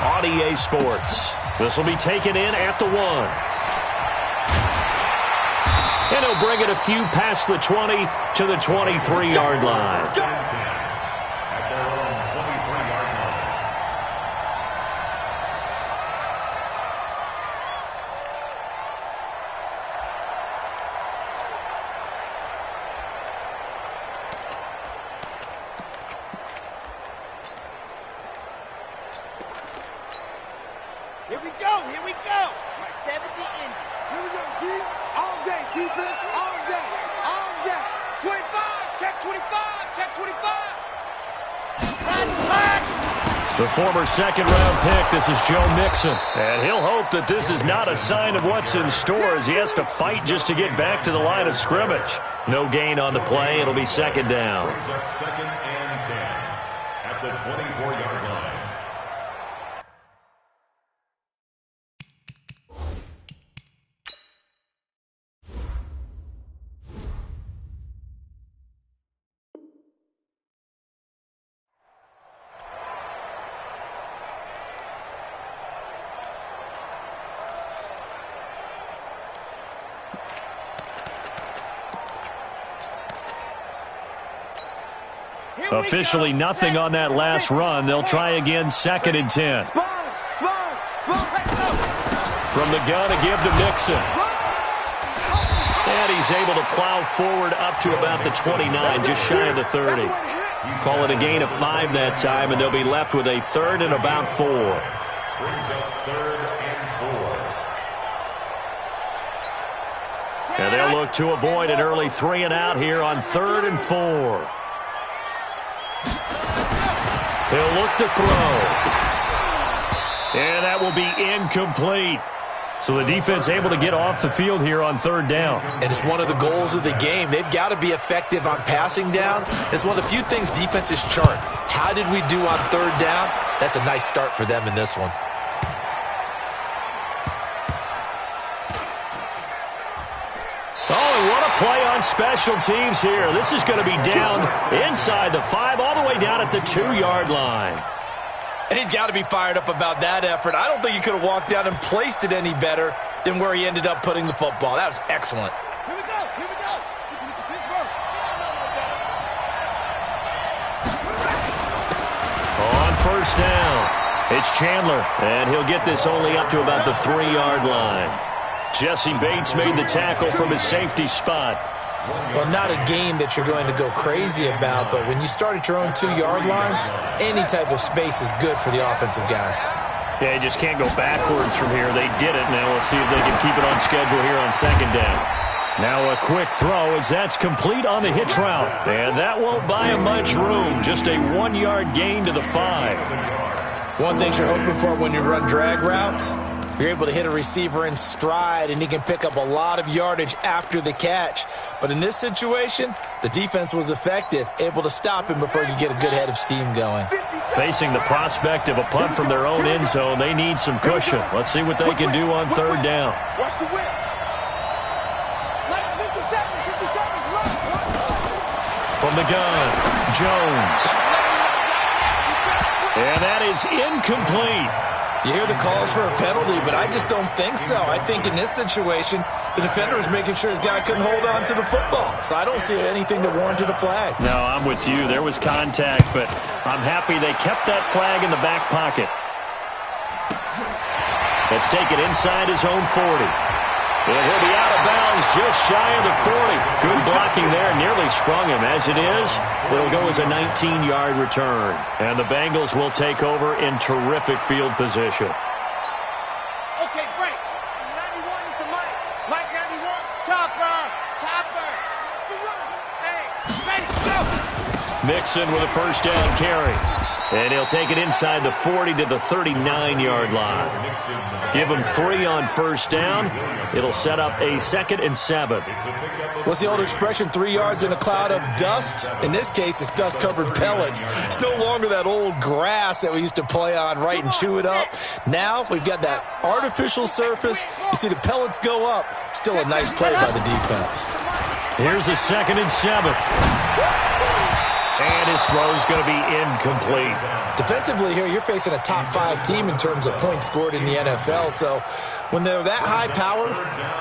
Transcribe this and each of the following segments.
on EA Sports. This will be taken in at the 1. And he'll bring it a few past the 20 to the 23-yard line. Here we go. My 70 in. Here we go, D. All day, defense, all day. 25, check 25, check 25. The former second-round pick, this is Joe Mixon. And he'll hope that this is not a sign of what's in store as he has to fight just to get back to the line of scrimmage. No gain on the play. It'll be second down. Second and 10 at the 24-yard line. Officially nothing on that last run. They'll try again, second and 10. From the gun, a give to Mixon. And he's able to plow forward up to about the 29, just shy of the 30. Call it a gain of 5 that time, and they'll be left with a third and about 4. Brings up third and 4. And they'll look to avoid an early 3 and out here on third and 4. He'll look to throw. And that will be incomplete. So the defense able to get off the field here on third down. And it's one of the goals of the game. They've got to be effective on passing downs. It's one of the few things defenses chart. How did we do on third down? That's a nice start for them in this one. Play on special teams here. This is going to be down inside the 5, all the way down at the 2-yard line. And he's got to be fired up about that effort. I don't think he could have walked down and placed it any better than where he ended up putting the football. That was excellent. Here we go. On first down, it's Chandler, and he'll get this only up to about the 3-yard line. Jesse Bates made the tackle from his safety spot. Well, not a game that you're going to go crazy about, but when you start at your own 2-yard line, any type of space is good for the offensive guys. Yeah, you just can't go backwards from here. They did it. Now we'll see if they can keep it on schedule here on second down. Now a quick throw as that's complete on the hitch route. And that won't buy him much room. Just a 1-yard gain to the 5. One thing you're hoping for when you run drag routes, you're able to hit a receiver in stride, and he can pick up a lot of yardage after the catch. But in this situation, the defense was effective, able to stop him before he could get a good head of steam going. Facing the prospect of a punt from their own end zone, they need some cushion. Let's see what they can do on third down. Watch the whip. Nice 57. From the gun, Jones. And that is incomplete. You hear the calls for a penalty, but I just don't think so. I think in this situation, the defender was making sure his guy couldn't hold on to the football. So I don't see anything to warrant a flag. No, I'm with you. There was contact, but I'm happy they kept that flag in the back pocket. Let's take it inside his own 40. And he'll be out of bounds just shy of the 40. Good blocking there. Nearly sprung him. As it is, it'll go as a 19-yard return. And the Bengals will take over in terrific field position. Okay, break. 91 is the Mike. Mike 91. Chopper. Hey, ready, go. Mixon with a first down carry. And he'll take it inside the 40 to the 39-yard line. Give him 3 on first down. It'll set up a 2nd and 7. What's the old expression, 3 yards in a cloud of dust? In this case, it's dust-covered pellets. It's no longer that old grass that we used to play on, right, and chew it up. Now we've got that artificial surface. You see the pellets go up. Still a nice play by the defense. Here's a 2nd and 7. And his throw's going to be incomplete. Defensively here, you're facing a top 5 team in terms of points scored in the NFL. So when they're that high power,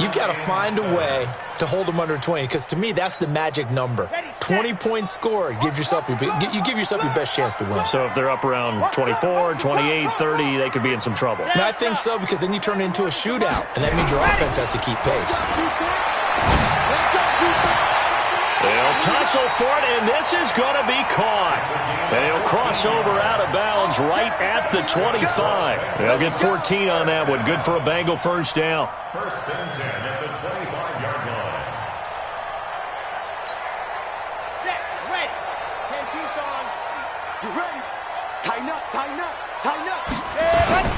you've got to find a way to hold them under 20. Because to me, that's the magic number. 20 points scored gives yourself you give yourself your best chance to win. So if they're up around 24, 28, 30, they could be in some trouble. And I think so, because then you turn it into a shootout, and that means your offense has to keep pace. They'll tussle for it, and this is going to be caught. They'll cross over out of bounds right at the 25. They'll get 14 on that one. Good for a Bengal first down. First and 10 at the 25-yard line. Set, ready. 10 Tucson. You ready? Tighten up, tighten up, tighten up. Set, ready.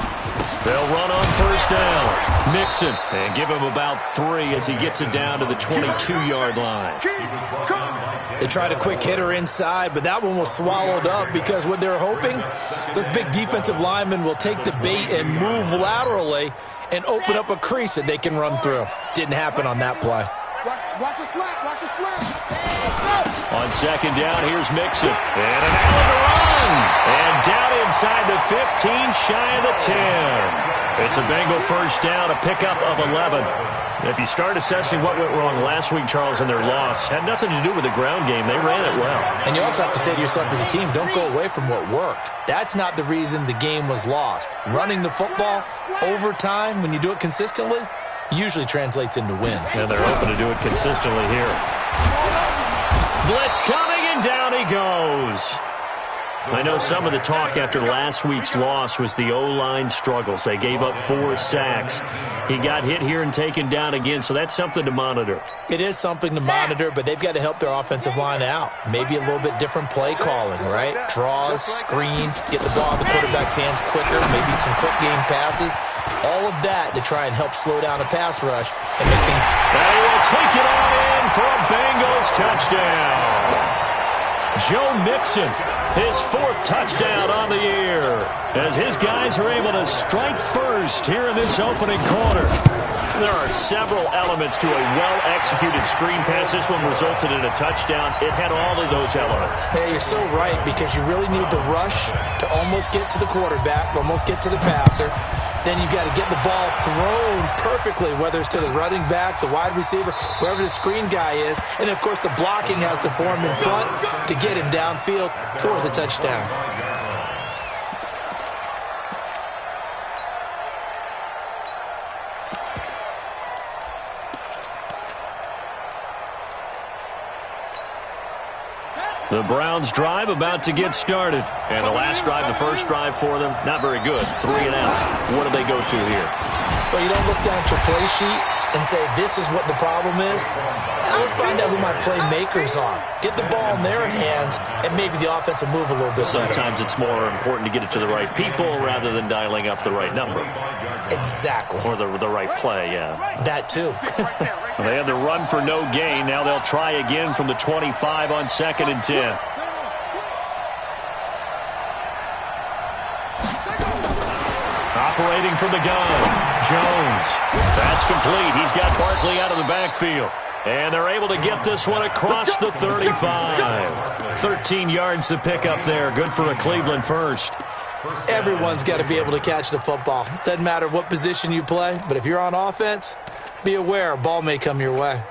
They'll run on first down. Mixon, and give him about 3 as he gets it down to the 22-yard line. They tried a quick hitter inside, but that one was swallowed up because what they're hoping, those big defensive linemen will take the bait and move laterally and open up a crease that they can run through. Didn't happen on that play. Watch a slap, watch a slap. On second down, here's Mixon. And an Allen to run. And down inside the 15, shy of the 10. It's a Bengal first down, a pickup of 11. If you start assessing what went wrong last week, Charles, in their loss, had nothing to do with the ground game. They ran it well. And you also have to say to yourself as a team, don't go away from what worked. That's not the reason the game was lost. Running the football over time, when you do it consistently, usually translates into wins. And they're hoping to do it consistently here. Blitz coming, and down he goes. I know some of the talk after last week's loss was the O-line struggles. They gave up 4 sacks. He got hit here and taken down again, so that's something to monitor. It is something to monitor, but they've got to help their offensive line out. Maybe a little bit different play calling, right? Draws, screens, get the ball in the quarterback's hands quicker, maybe some quick game passes. All of that to try and help slow down a pass rush and make things... They will take it on in for a Bengals touchdown. Joe Mixon, his 4th touchdown on the year, as his guys are able to strike first here in this opening quarter. There are several elements to a well-executed screen pass. This one resulted in a touchdown. It had all of those elements. Hey, you're so right, because you really need the rush to almost get to the quarterback, almost get to the passer. Then you've got to get the ball thrown perfectly, whether it's to the running back, the wide receiver, wherever the screen guy is. And, of course, the blocking has to form in front to get him downfield for the touchdown. The Browns drive about to get started. And the last drive, the first drive for them, not very good. 3 and out. What do they go to here? Well, you don't look down at your play sheet and say, this is what the problem is. Now let's find out who my playmakers are. Get the ball in their hands, and maybe the offense will move a little bit better. Sometimes it's more important to get it to the right people rather than dialing up the right number. Exactly. Or the right play, yeah. That too. They had the run for no gain. Now they'll try again from the 25 on 2nd and 10. Operating from the gun, Jones. That's complete. He's got Barkley out of the backfield. And they're able to get this one across the 35. 13 yards to pick up there. Good for a Cleveland first. Everyone's got to be able to catch the football. Doesn't matter what position you play, but if you're on offense, be aware a ball may come your way.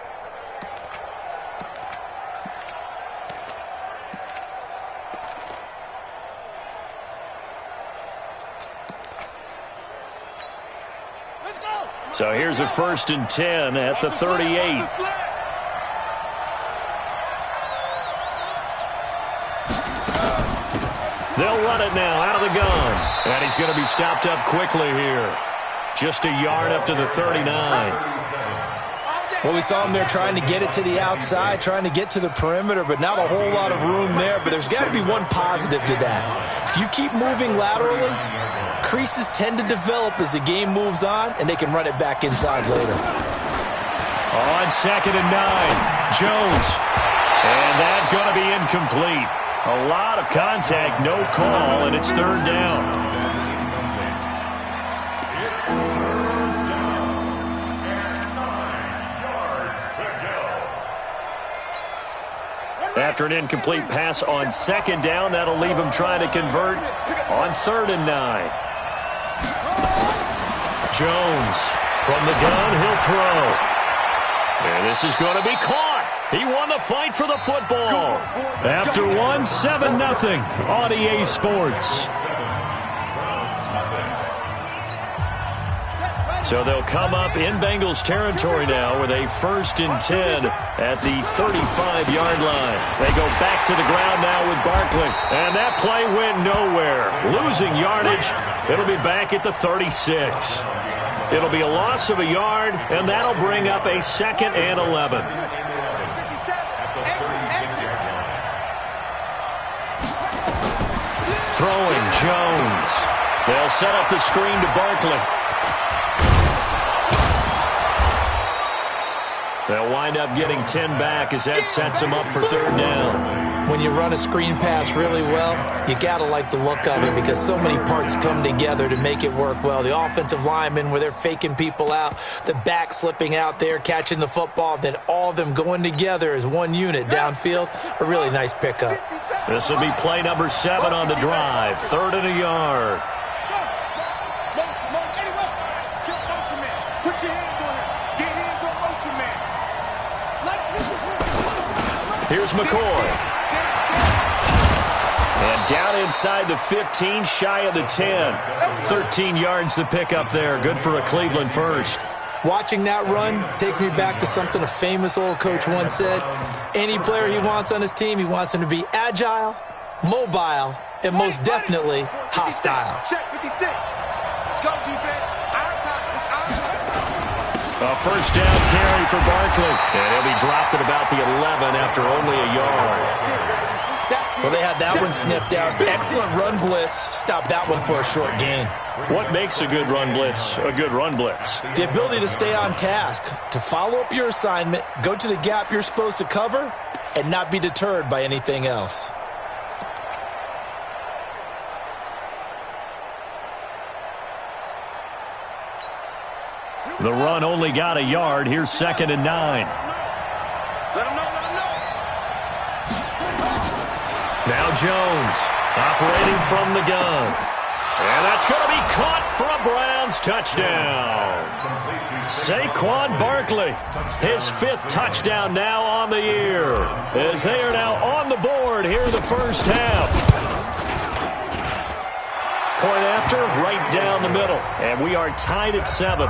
So here's a 1st and 10 at the 38. They'll run it now out of the gun. And he's going to be stopped up quickly here. Just a yard up to the 39. Well, we saw him there trying to get it to the outside, trying to get to the perimeter, but not a whole lot of room there. But there's got to be one positive to that. If you keep moving laterally, creases tend to develop as the game moves on, and they can run it back inside later. On 2nd and 9, Jones. And that's going to be incomplete. A lot of contact, no call, and it's 3rd down. After an incomplete pass on second down, that'll leave him trying to convert on 3rd and 9. Jones from the gun, he'll throw. And this is going to be caught. He won the fight for the football. After one, 7-0 on EA Sports. So they'll come up in Bengals territory now with a 1st and 10 at the 35-yard line. They go back to the ground now with Barkley. And that play went nowhere. Losing yardage. It'll be back at the 36. It'll be a loss of a yard, and that'll bring up a 2nd and 11. Throwing Jones. They'll set up the screen to Barkley. They'll wind up getting 10 back as that sets them up for 3rd down. When you run a screen pass really well, you got to like the look of it because so many parts come together to make it work well. The offensive linemen, where they're faking people out, the back slipping out there, catching the football, then all of them going together as one unit downfield. A really nice pickup. This will be play number 7 on the drive. 3rd and a yard. Put your hands on him. Get hands on motion, man. Here's McCoy. And down inside the 15, shy of the 10. 13 yards to pick up there. Good for a Cleveland first. Watching that run takes me back to something a famous old coach once said. Any player he wants on his team, he wants him to be agile, mobile, and most definitely hostile. Check 56. Let's go, defense. Our time. It's our time. A 1st down carry for Barkley. And he'll be dropped at about the 11 after only a yard. Well, they had that one sniffed out. Excellent run blitz. Stop that one for a short gain. What makes a good run blitz a good run blitz? The ability to stay on task, to follow up your assignment, go to the gap you're supposed to cover, and not be deterred by anything else. The run only got a yard. Here's 2nd and 9. Let him know. Now Jones operating from the gun. And that's going to be caught for a Browns touchdown. Saquon Barkley, his 5th touchdown now on the year, as they are now on the board here in the first half. Point after, right down the middle. And we are tied at 7.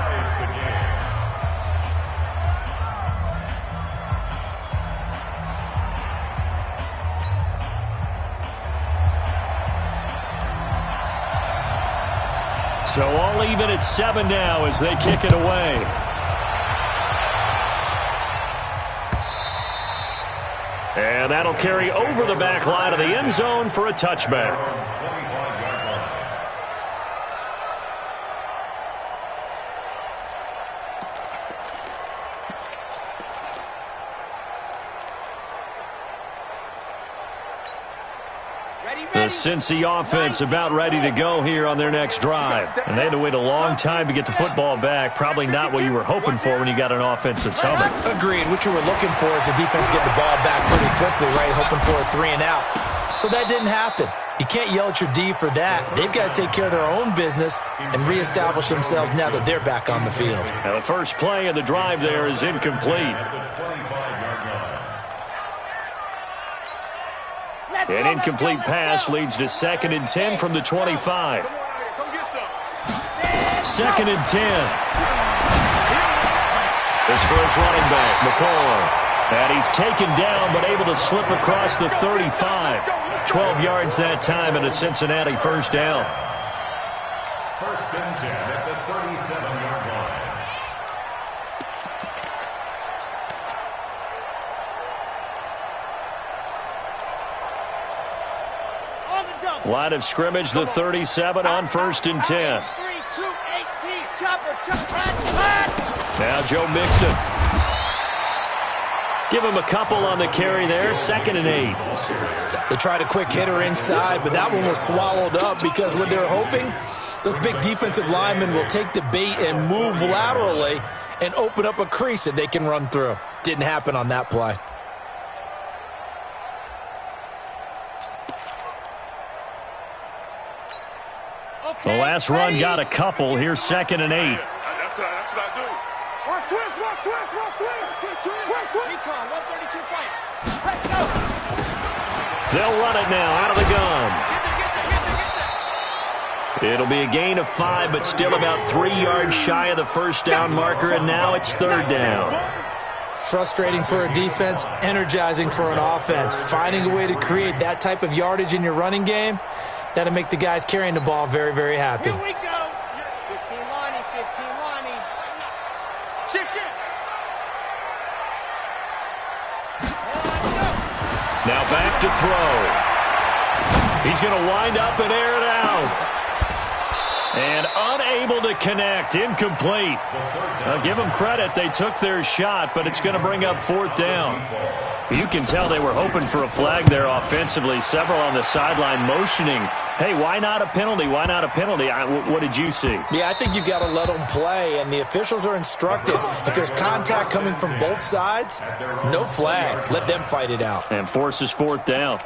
So all even at 7 now as they kick it away. And that'll carry over the back line of the end zone for a touchback. The Cincy offense about ready to go here on their next drive. And they had to wait a long time to get the football back. Probably not what you were hoping for when you got an offense that's humming. Agreed. What you were looking for is the defense get the ball back pretty quickly, right? Hoping for a 3 and out. So that didn't happen. You can't yell at your D for that. They've got to take care of their own business and reestablish themselves now that they're back on the field. Now the first play of the drive there is incomplete. An incomplete pass leads to 2nd and 10 from the 25. 2nd and 10. This for his running back, McCoy. And he's taken down but able to slip across the 35. 12 yards that time and a Cincinnati 1st down. 1st and 10 at the 37-yard line. Line of scrimmage, the 37 on 1st and 10. Now Joe Mixon. Give him a couple on the carry there. 2nd and 8. They tried a quick hitter inside, but that one was swallowed up because what they're hoping, those big defensive linemen will take the bait and move laterally and open up a crease that they can run through. Didn't happen on that play. The last run got a couple. Here's 2nd and 8. That's what I do. Watch twist. Recon, 132 fight. Let's go. They'll run it now out of the gun. It'll be a gain of 5, but still about 3 yards shy of the first down marker, and now it's 3rd down. Frustrating for a defense, energizing for an offense. Finding a way to create that type of yardage in your running game, that'll make the guys carrying the ball very, very happy. Here we go. 15 Lonnie. Shift. Now back to throw. He's going to wind up and air it out. And unable to connect. Incomplete. I'll give them credit. They took their shot, but it's going to bring up 4th down. You can tell they were hoping for a flag there offensively. Several on the sideline motioning, hey, why not a penalty? Why not a penalty? What did you see? Yeah, I think you've got to let them play, and the officials are instructed. If there's contact coming from both sides, no flag. Let them fight it out. And forces 4th down.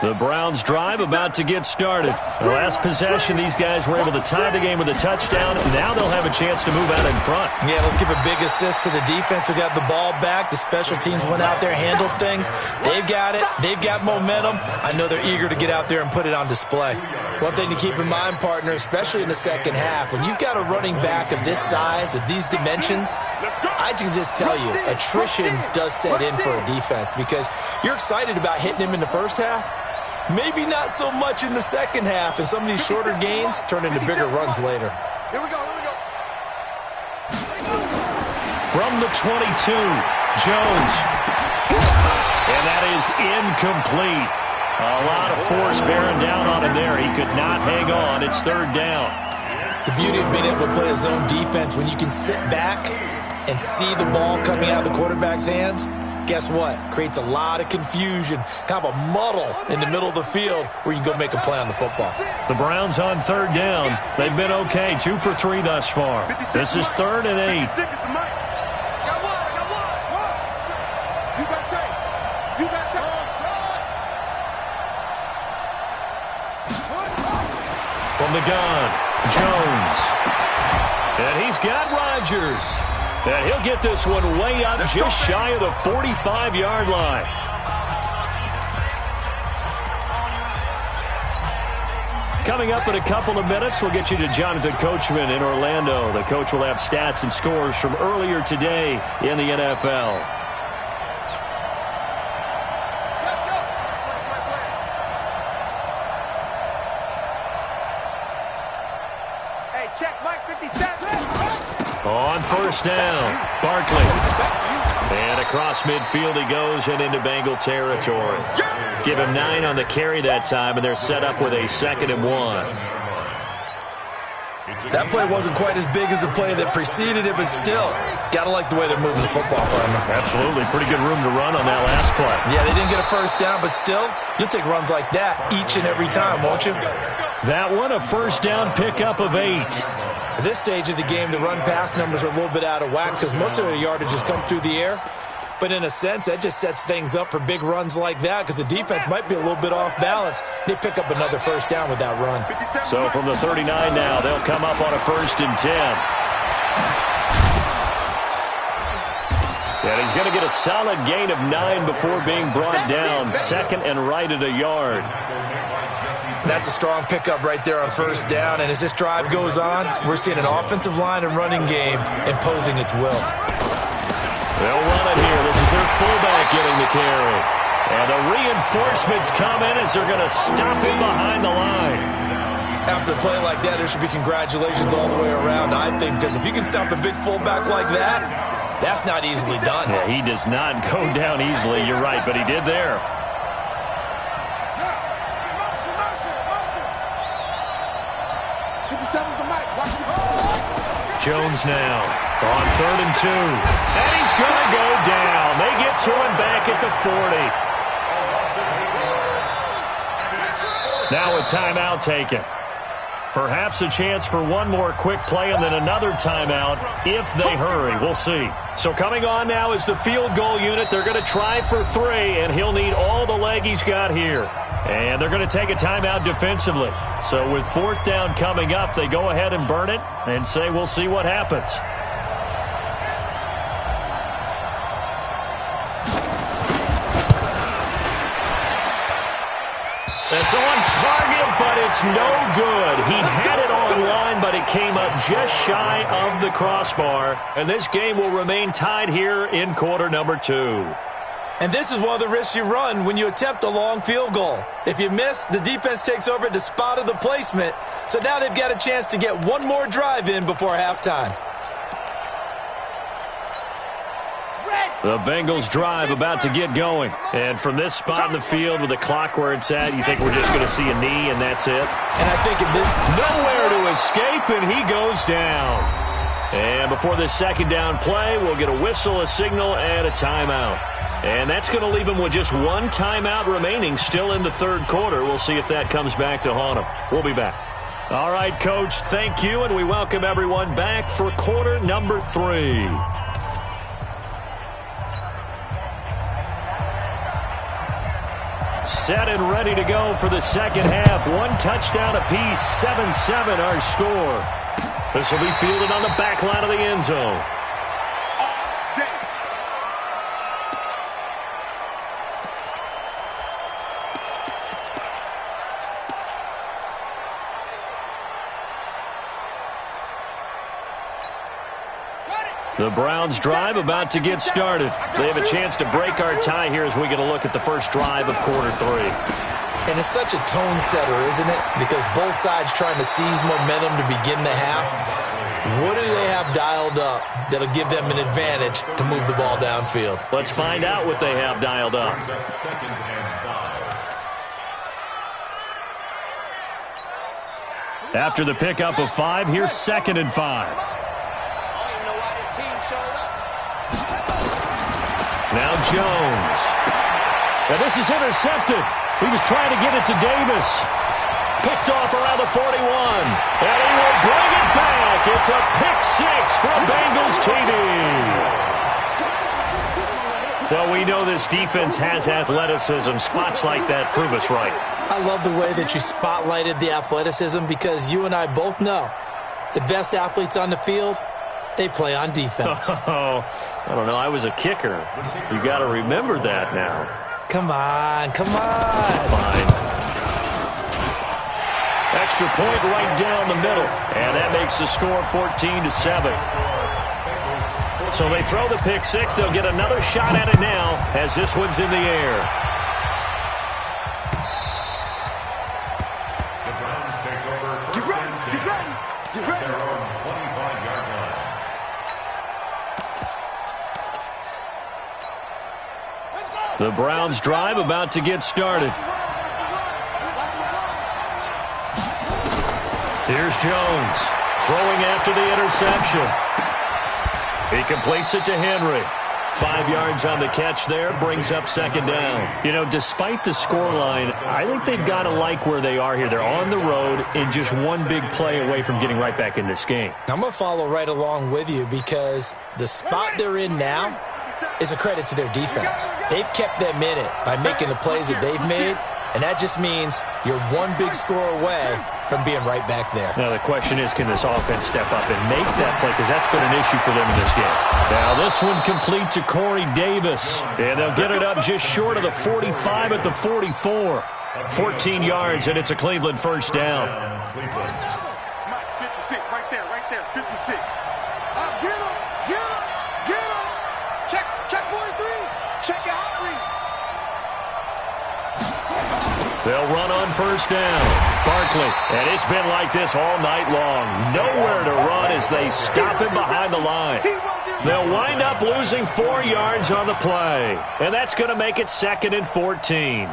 The Browns drive about to get started. The last possession, these guys were able to tie the game with a touchdown. Now they'll have a chance to move out in front. Yeah, let's give a big assist to the defense who got the ball back. The special teams went out there, handled things. They've got it. They've got momentum. I know they're eager to get out there and put it on display. One thing to keep in mind, partner, especially in the second half, when you've got a running back of this size, of these dimensions, I can just tell you, attrition does set in for a defense because you're excited about hitting him in the first half. Maybe not so much in the second half, and some of these shorter gains turn into bigger runs later. Here we go. From the 22, Jones. And that is incomplete. A lot of force bearing down on him there. He could not hang on. It's 3rd down. The beauty of being able to play a zone defense, when you can sit back and see the ball coming out of the quarterback's hands, guess what? Creates a lot of confusion, kind of a muddle in the middle of the field where you can go make a play on the football. The Browns on 3rd down. They've been okay, 2 for 3 thus far. This is 3rd and 8. From the gun, Jones. And he's got Rodgers. And he'll get this one way up just shy of the 45-yard line. Coming up in a couple of minutes, we'll get you to Jonathan Coachman in Orlando. The coach will have stats and scores from earlier today in the NFL. Hey, check Mike 57. On 1st down, Barkley. And across midfield he goes and into Bengal territory. Give him 9 on the carry that time, and they're set up with a 2nd and 1. That play wasn't quite as big as the play that preceded it, but still, got to like the way they're moving the football, partner. Absolutely. Pretty good room to run on that last play. Yeah, they didn't get a 1st down, but still, you'll take runs like that each and every time, won't you? That one, a 1st down pickup of 8. At this stage of the game, the run-pass numbers are a little bit out of whack because most of the yardage has come through the air. But in a sense, that just sets things up for big runs like that because the defense might be a little bit off balance. They pick up another 1st down with that run. So from the 39 now, they'll come up on a 1st and 10. And he's going to get a solid gain of 9 before being brought down. 2nd and right at a yard. That's a strong pickup right there on 1st down. And as this drive goes on, we're seeing an offensive line and running game imposing its will. They'll run it here. This is their fullback getting the carry. And the reinforcements come in as they're going to stop him behind the line. After a play like that, there should be congratulations all the way around, I think, because if you can stop a big fullback like that, that's not easily done. Yeah, he does not go down easily. You're right, but he did there. Jones now on 3rd and 2. And he's going to go down. They get to him back at the 40. Now a timeout taken. Perhaps a chance for one more quick play and then another timeout if they hurry. We'll see. So coming on now is the field goal unit. They're going to try for 3, and he'll need all the leg he's got here. And they're going to take a timeout defensively. So with fourth down coming up, they go ahead and burn it and say we'll see what happens. It's on target, but it's no good. He had it on line, but it came up just shy of the crossbar. And this game will remain tied here in quarter number 2. And this is one of the risks you run when you attempt a long field goal. If you miss, the defense takes over at the spot of the placement. So now they've got a chance to get one more drive in before halftime. The Bengals drive about to get going. And from this spot in the field with the clock where it's at, you think we're just going to see a knee and that's it? And I think in this... Nowhere to escape, and he goes down. And before this second down play, we'll get a whistle, a signal, and a timeout. And that's going to leave him with just one timeout remaining still in the third quarter. We'll see if that comes back to haunt him. We'll be back. All right, Coach, thank you, and we welcome everyone back for quarter number 3. Set and ready to go for the second half. One touchdown apiece, 7-7 our score. This will be fielded on the back line of the end zone. The Browns drive about to get started. They have a chance to break our tie here as we get a look at the first drive of quarter 3. And it's such a tone setter, isn't it? Because both sides trying to seize momentum to begin the half. What do they have dialed up that'll give them an advantage to move the ball downfield? Let's find out what they have dialed up. After the pickup of 5, here's 2nd and 5. Now Jones. Now this is intercepted. He was trying to get it to Davis. Picked off around the 41. And he will bring it back. It's a pick 6 from Bengals TV. Well, we know this defense has athleticism. Spots like that prove us right. I love the way that you spotlighted the athleticism because you and I both know the best athletes on the field, they play on defense. Oh, I don't know. I was a kicker. You got to remember that now. Come on, come on. Fine. Extra point right down the middle. And that makes the score 14-7. So they throw the pick 6. They'll get another shot at it now as this one's in the air. The Browns take over first and 10 at their own 25-yard line. The Browns drive about to get started. Here's Jones throwing after the interception. He completes it to Henry. 5 yards on the catch there, brings up 2nd down. You know, despite the scoreline, I think they've got to like where they are here. They're on the road and just one big play away from getting right back in this game. I'm going to follow right along with you because the spot they're in now is a credit to their defense. They've kept them in it by making the plays that they've made, and that just means you're one big score away from being right back there. Now the question is, can this offense step up and make that play? Because that's been an issue for them in this game. Now this one complete to Corey Davis. And they'll get it up just short of the 45 at the 44. 14 yards, and it's a Cleveland first down. 56, right there, 56. Get him, get him, get him. Check 43, check your heart rate. They'll run on first down. Barkley, and it's been like this all night long. Nowhere to run as they stop him behind the line. They'll wind up losing 4 yards on the play. And that's going to make it 2nd and 14.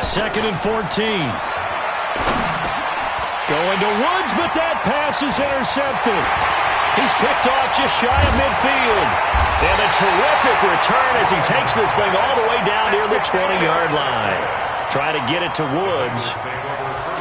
Second and 14. Going to Woods, but that pass is intercepted. He's picked off just shy of midfield. And a terrific return as he takes this thing all the way down near the 20-yard line. Try to get it to Woods.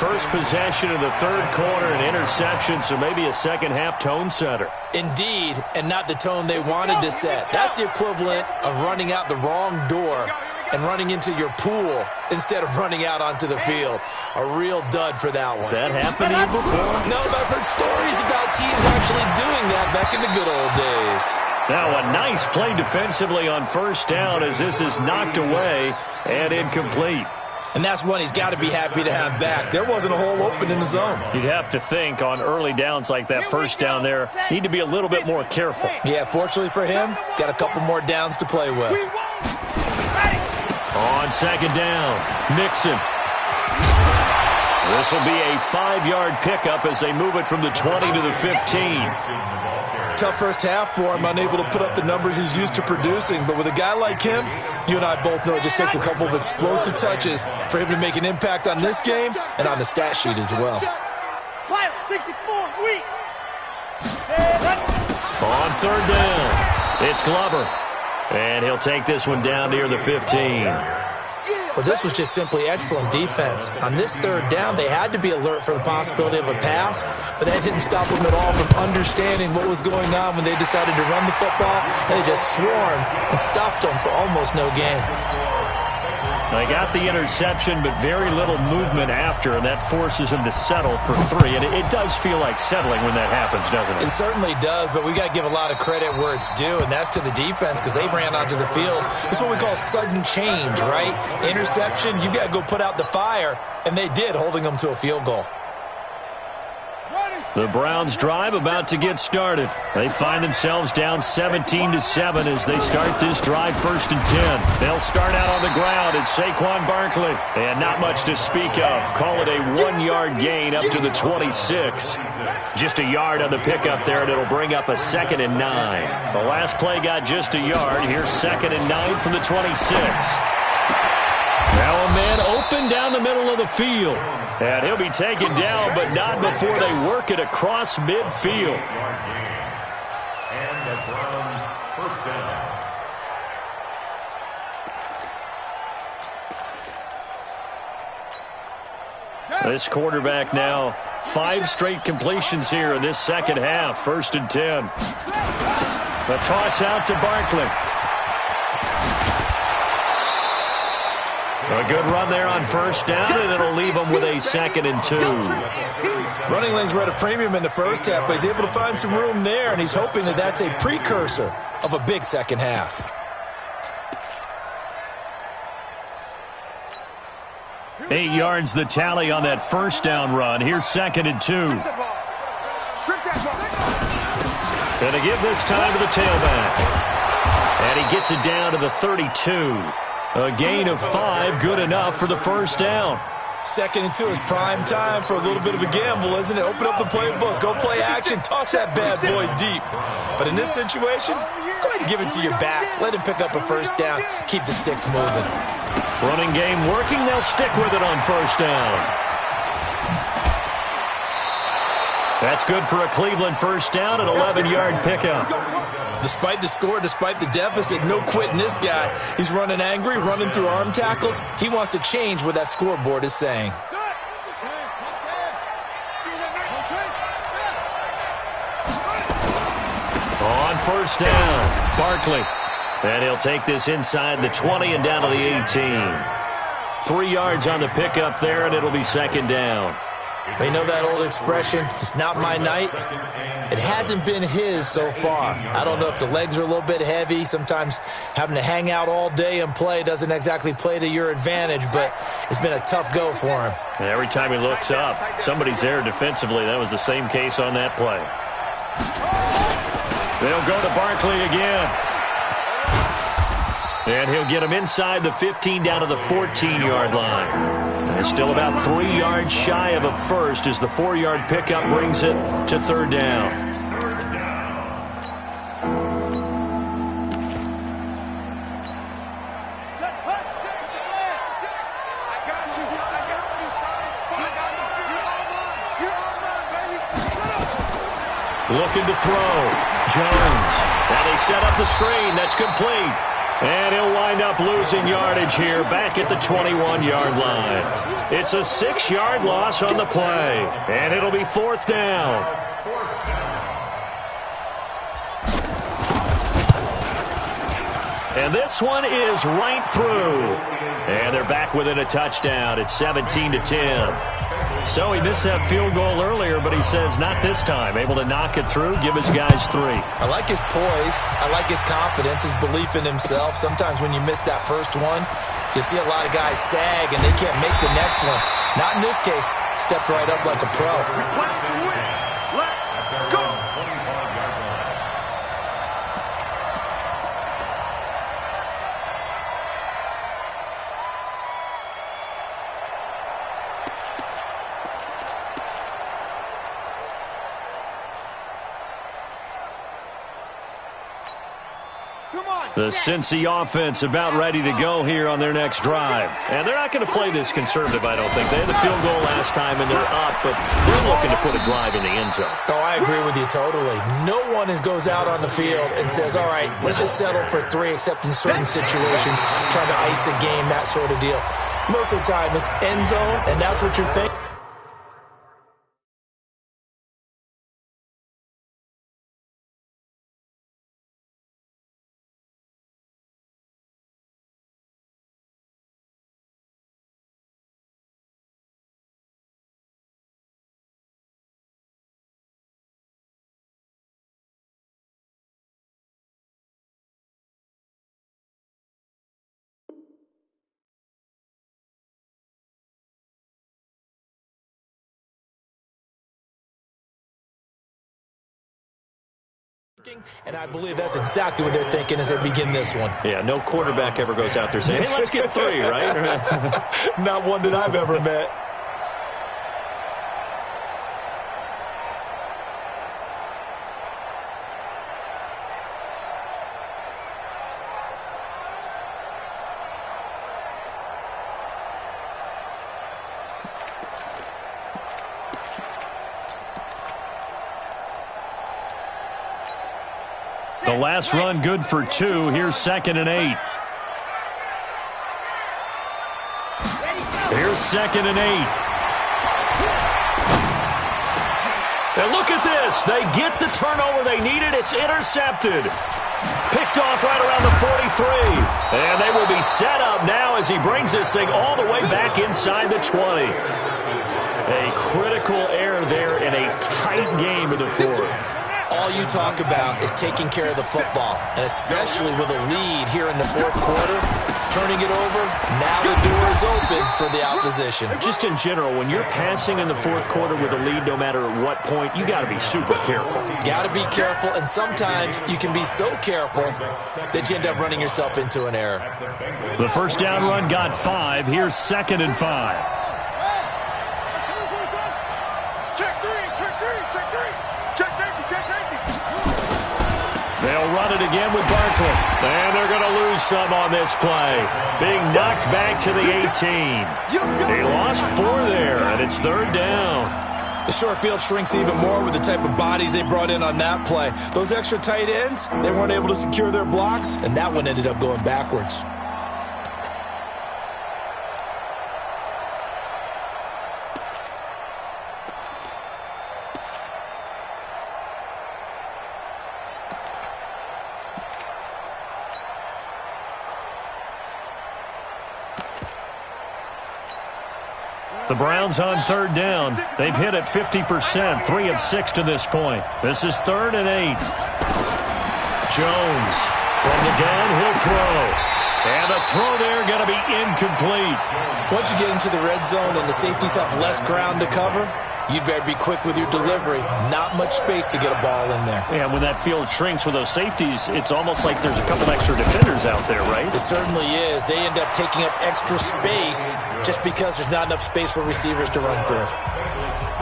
first possession of the third quarter, an interception, so maybe a second-half tone setter. Indeed, and not the tone they wanted to set. That's the equivalent of running out the wrong door and running into your pool instead of running out onto the field. A real dud for that one. Has that happened to you before? No, but I've heard stories about teams actually doing that back in the good old days. Now a nice play defensively on first down as this is knocked away and incomplete. And that's one he's got to be happy to have back. There wasn't a hole open in the zone. You'd have to think on early downs like that first down there, need to be a little bit more careful. Yeah, fortunately for him, got a couple more downs to play with. On second down, Mixon. This will be a 5-yard pickup as they move it from the 20 to the 15. Tough first half for him, unable to put up the numbers he's used to producing. But with a guy like him, you and I both know it just takes a couple of explosive touches for him to make an impact on this game and on the stat sheet as well. On third down, it's Glover. And he'll take this one down near the 15. Well, this was just simply excellent defense. On this third down, they had to be alert for the possibility of a pass, but that didn't stop them at all from understanding what was going on when they decided to run the football, and they just swarmed and stuffed them for almost no gain. They got the interception, but very little movement after, and that forces them to settle for 3. And it does feel like settling when that happens, doesn't it? It certainly does, but we got to give a lot of credit where it's due, and that's to the defense because they ran onto the field. It's what we call sudden change, right? Interception, you got to go put out the fire, and they did, holding them to a field goal. The Browns' drive about to get started. They find themselves down 17-7 as they start this drive 1st and 10. They'll start out on the ground. It's Saquon Barkley. And not much to speak of. Call it a 1-yard gain up to the 26. Just a yard on the pickup there, and it'll bring up a 2nd and 9. The last play got just a yard. Here's 2nd and 9 from the 26. Now a man open down the middle of the field. And he'll be taken down, but not before they work it across midfield. And the Browns first down. This quarterback now 5 straight completions here in this second half. 1st and 10. The toss out to Barkley. A good run there on first down, and it'll leave them with a 2nd and 2. Running lanes were at a premium in the first half, but he's able to find some room there, and he's hoping that that's a precursor of a big second half. Eight yards the tally on that first down run. Here's 2nd and 2. Going to give this time to the tailback. And he gets it down to the 32. A gain of 5, good enough for the first down. 2nd and 2 is prime time for a little bit of a gamble, isn't it? Open up the playbook, go play action, toss that bad boy deep. But in this situation, go ahead and give it to your back. Let him pick up a first down, keep the sticks moving. Running game working, they'll stick with it on first down. That's good for a Cleveland first down, an 11-yard pickup. Despite the score, despite the deficit, no quitting this guy. He's running angry, running through arm tackles. He wants to change what that scoreboard is saying. On first down, Barkley. And he'll take this inside the 20 and down to the 18. 3 yards on the pickup there, and it'll be 2nd down. They know that old expression, it's not my night. It hasn't been his so far. I don't know if the legs are a little bit heavy. Sometimes having to hang out all day and play doesn't exactly play to your advantage, but it's been a tough go for him. And every time he looks up, somebody's there defensively. That was the same case on that play. They'll go to Barkley again. And he'll get him inside the 15 down to the 14-yard line. They're still about 3 yards shy of a first as the 4-yard pickup brings it to 3rd down. Looking to throw. Jones. Now they set up the screen. That's complete. And he'll wind up losing yardage here back at the 21-yard line. It's a 6-yard loss on the play, and it'll be 4th down. And this one is right through. And they're back within a touchdown. It's 17-10. So he missed that field goal earlier, but he says not this time. Able to knock it through, give his guys 3. I like his poise. I like his confidence, his belief in himself. Sometimes when you miss that first one, you see a lot of guys sag and they can't make the next one. Not in this case. Stepped right up like a pro. Let's go. The Cincy offense about ready to go here on their next drive. And they're not going to play this conservative, I don't think. They had the field goal last time, and they're up, but they're looking to put a drive in the end zone. Oh, I agree with you totally. No one goes out on the field and says, all right, let's just settle for 3, except in certain situations, trying to ice a game, that sort of deal. Most of the time, it's end zone, and that's what you're thinking. And I believe that's exactly what they're thinking as they begin this one. Yeah, no quarterback ever goes out there saying, hey, let's get 3, right? Not one that I've ever met. The last run good for 2. Here's 2nd and 8. Here's 2nd and 8. And look at this. They get the turnover they needed. It's intercepted. Picked off right around the 43. And they will be set up now as he brings this thing all the way back inside the 20. A critical error there in a tight game in the 4th. All you talk about is taking care of the football, and especially with a lead here in the 4th quarter, turning it over, now the door is open for the opposition. Just in general, when you're passing in the 4th quarter with a lead, no matter at what point, you got to be super careful. Got to be careful, and sometimes you can be so careful that you end up running yourself into an error. The first down run got 5. Here's 2nd and 5. They'll run it again with Barkley. And they're going to lose some on this play. Being knocked back to the 18. They lost 4 there, and it's 3rd down. The short field shrinks even more with the type of bodies they brought in on that play. Those extra tight ends, they weren't able to secure their blocks, and that one ended up going backwards. The Browns on 3rd down. They've hit it 50%, 3 of 6 to this point. This is 3rd and 8. Jones from the gun, he'll throw. And the throw there going to be incomplete. Once you get into the red zone and the safeties have less ground to cover, you'd better be quick with your delivery. Not much space to get a ball in there. Yeah, when that field shrinks with those safeties, it's almost like there's a couple extra defenders out there, right? It certainly is. They end up taking up extra space just because there's not enough space for receivers to run through.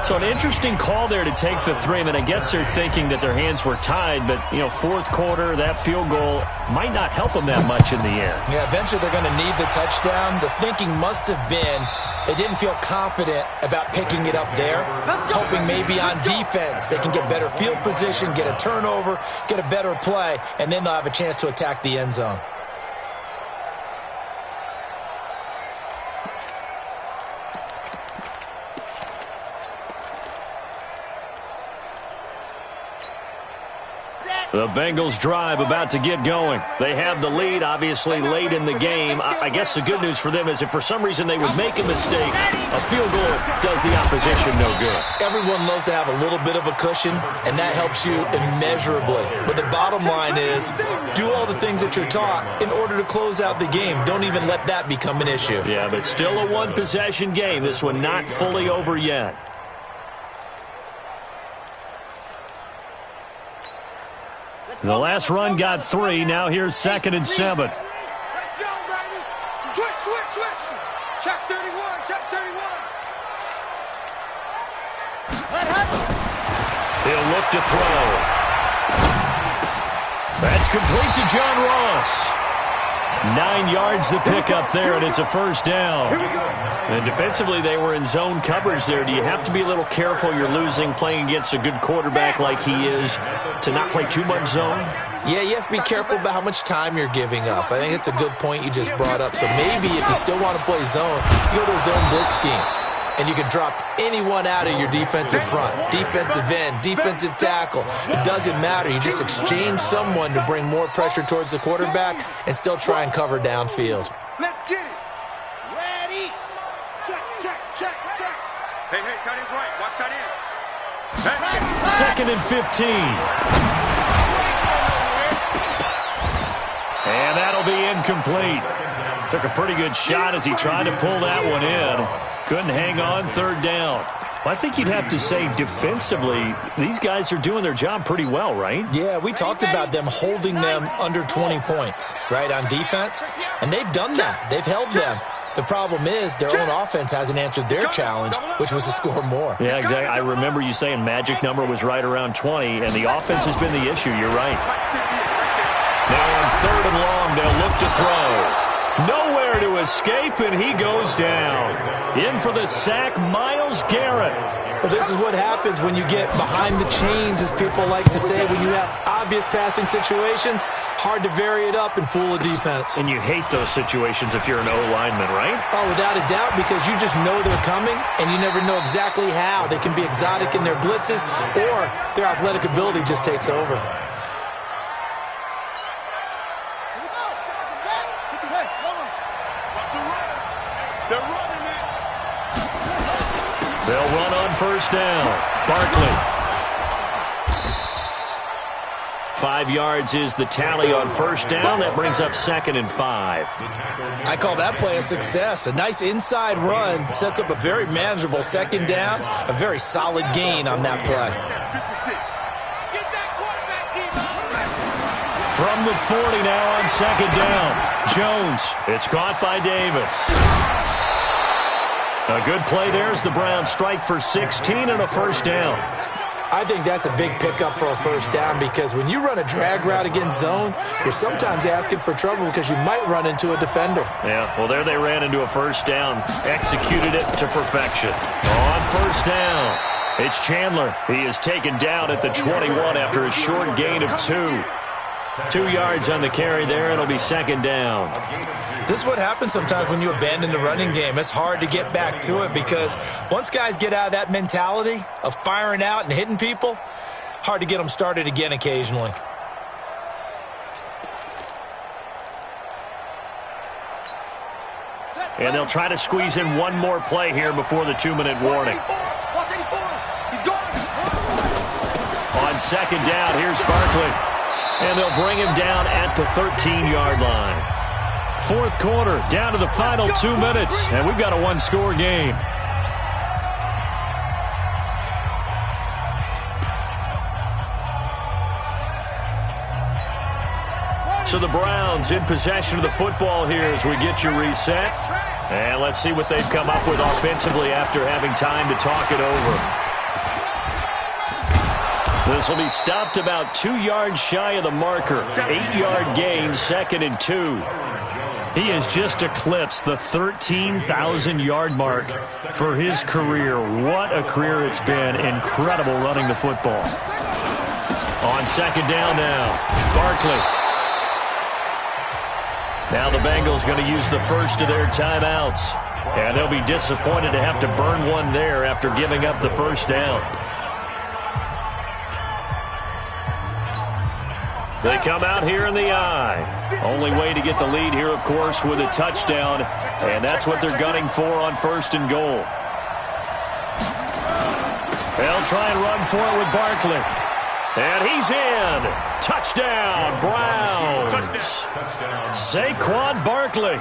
So an interesting call there to take the 3. I mean, I guess they're thinking that their hands were tied, but, 4th quarter, that field goal might not help them that much in the end. Yeah, eventually they're going to need the touchdown. The thinking must have been they didn't feel confident about picking it up there, hoping maybe on defense they can get better field position, get a turnover, get a better play, and then they'll have a chance to attack the end zone. The Bengals drive about to get going. They have the lead, obviously, late in the game. I guess the good news for them is if for some reason they would make a mistake, a field goal does the opposition no good. Everyone loves to have a little bit of a cushion, and that helps you immeasurably. But the bottom line is, do all the things that you're taught in order to close out the game. Don't even let that become an issue. Yeah, but still a one-possession game. This one not fully over yet. The last run got 3. Now here's 2nd and 7. Let's go, baby. Switch. Check 31. Let happen. He'll look to throw. That's complete to John Ross. 9 yards to pick up there, and it's a first down. And defensively, they were in zone coverage there. Do you have to be a little careful? You're losing playing against a good quarterback like he is to not play too much zone? Yeah, you have to be careful about how much time you're giving up. I think it's a good point you just brought up. So maybe if you still want to play zone, you go to a zone blitz scheme. And you can drop anyone out of your defensive front, defensive end, defensive tackle. It doesn't matter. You just exchange someone to bring more pressure towards the quarterback and still try and cover downfield. Let's get it. Ready. Check. Hey, tight end's right. Watch tight end. 2nd and 15. And that'll be incomplete. Took a pretty good shot as he tried to pull that one in. Couldn't hang on, 3rd down. Well, I think you'd have to say defensively, these guys are doing their job pretty well, right? Yeah, we talked about them holding them under 20 points, right, on defense. And they've done that. They've held them. The problem is their own offense hasn't answered their challenge, which was to score more. Yeah, exactly. I remember you saying magic number was right around 20, and the offense has been the issue. You're right. Now on 3rd and long, they'll look to throw. Nowhere to escape, and he goes down. In for the sack, Myles Garrett. Well, this is what happens when you get behind the chains, as people like to say. When you have obvious passing situations, hard to vary it up and fool a defense. And you hate those situations if you're an O-lineman, right? Oh, without a doubt, because you just know they're coming, and you never know exactly how. They can be exotic in their blitzes, or their athletic ability just takes over. They'll run on 1st down. Barkley. 5 yards is the tally on 1st down. That brings up 2nd and 5. I call that play a success. A nice inside run sets up a very manageable 2nd down. A very solid gain on that play. From the 40 now on 2nd down. Jones. It's caught by Davis. A good play there as the Browns strike for 16 and a 1st down. I think that's a big pickup for a 1st down because when you run a drag route against zone, you're sometimes asking for trouble because you might run into a defender. Yeah, well, there they ran into a 1st down. Executed it to perfection. On 1st down, it's Chandler. He is taken down at the 21 after a short gain of 2. 2 yards on the carry there. It'll be 2nd down. This is what happens sometimes when you abandon the running game. It's hard to get back to it because once guys get out of that mentality of firing out and hitting people, hard to get them started again occasionally. And they'll try to squeeze in one more play here before the 2-minute warning. On 2nd down, here's Barkley. And they'll bring him down at the 13-yard line. 4th quarter, down to the final 2 minutes, and we've got a 1-score game. So the Browns in possession of the football here as we get you reset. And let's see what they've come up with offensively after having time to talk it over. This will be stopped about 2 yards shy of the marker. 8-yard gain, 2nd and 2. He has just eclipsed the 13,000-yard mark for his career. What a career it's been. Incredible running the football. On 2nd down now, Barkley. Now the Bengals going to use the first of their timeouts. And they'll be disappointed to have to burn one there after giving up the 1st down. They come out here in the I. Only way to get the lead here, of course, with a touchdown, and that's what they're gunning for on 1st and goal. They'll try and run for it with Barkley. And he's in. Touchdown, Browns. Saquon Barkley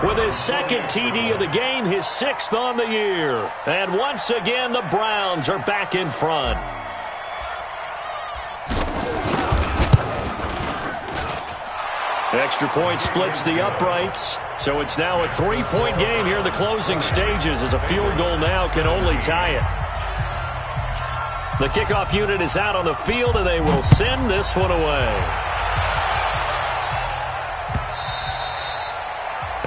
with his 2nd TD of the game, his 6th on the year. And once again, the Browns are back in front. Extra point splits the uprights, so it's now a 3-point game here in the closing stages, as a field goal now can only tie it. The kickoff unit is out on the field, and they will send this one away.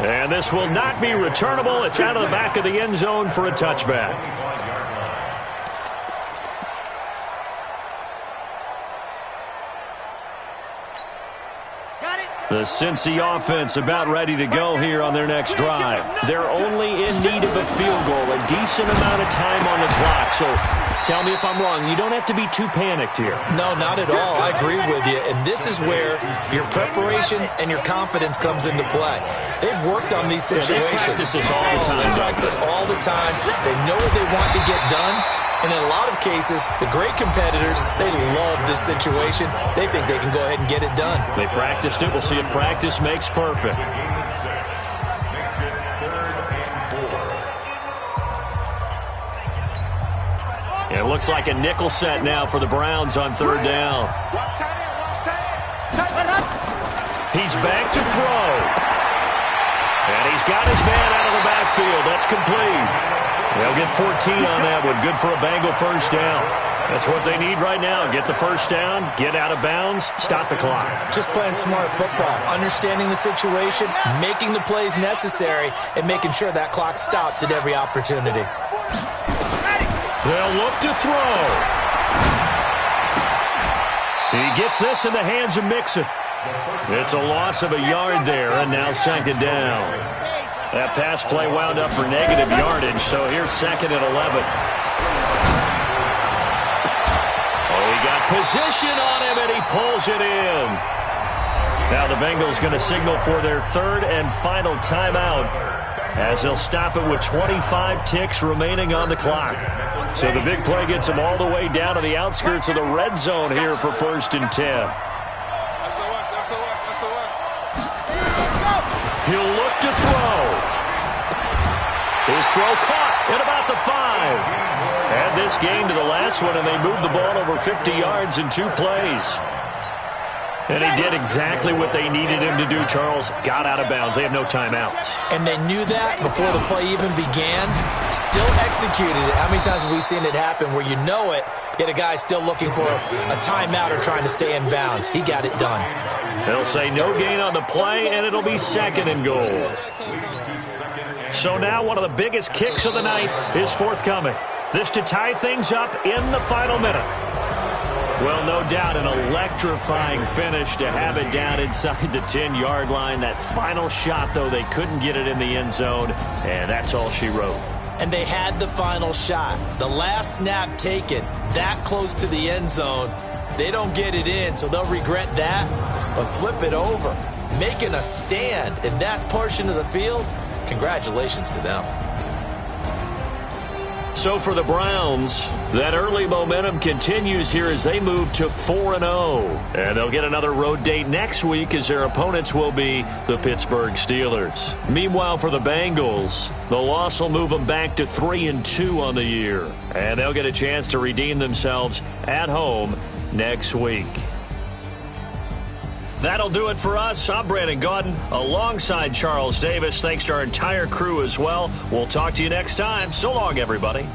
And this will not be returnable. It's out of the back of the end zone for a touchback. The Cincy offense about ready to go here on their next drive. They're only in need of a field goal, a decent amount of time on the clock. So tell me if I'm wrong. You don't have to be too panicked here. No, not at all. I agree with you. And this is where your preparation and your confidence comes into play. They've worked on these situations. They practice this all the time. They practice it all the time. They know what they want to get done. And in a lot of cases, the great competitors, they love this situation. They think they can go ahead and get it done. They practiced it. We'll see if practice makes perfect. It looks like a nickel set now for the Browns on 3rd down. He's back to throw. And he's got his man out of the backfield. That's complete. They'll get 14 on that one. Good for a Bengal 1st down. That's what they need right now. Get the 1st down, get out of bounds, stop the clock. Just playing smart football, understanding the situation, making the plays necessary, and making sure that clock stops at every opportunity. They'll look to throw. He gets this in the hands of Mixon. It's a loss of a yard there, and now 2nd down. That pass play wound up for negative yardage, so here's 2nd and 11. Oh, he got position on him, and he pulls it in. Now the Bengals going to signal for their 3rd and final timeout, as they'll stop it with 25 ticks remaining on the clock. So the big play gets them all the way down to the outskirts of the red zone here for 1st and 10. He'll look to throw. His throw caught at about the 5. Add this game to the last one, and they moved the ball over 50 yards in 2 plays. And he did exactly what they needed him to do, Charles. Got out of bounds. They have no timeouts. And they knew that before the play even began. Still executed it. How many times have we seen it happen where you know it, yet a guy's still looking for a timeout or trying to stay in bounds? He got it done. They'll say no gain on the play, and it'll be 2nd and goal. So now one of the biggest kicks of the night is forthcoming. This to tie things up in the final minute. Well, no doubt an electrifying finish to have it down inside the 10-yard line. That final shot, though, they couldn't get it in the end zone, and that's all she wrote. And they had the final shot. The last snap taken that close to the end zone. They don't get it in, so they'll regret that. But flip it over, making a stand in that portion of the field, congratulations to them. So for the Browns, that early momentum continues here as they move to 4-0. And they'll get another road date next week as their opponents will be the Pittsburgh Steelers. Meanwhile, for the Bengals, the loss will move them back to 3-2 on the year. And they'll get a chance to redeem themselves at home next week. That'll do it for us. I'm Brandon Gaudin alongside Charles Davis. Thanks to our entire crew as well. We'll talk to you next time. So long, everybody.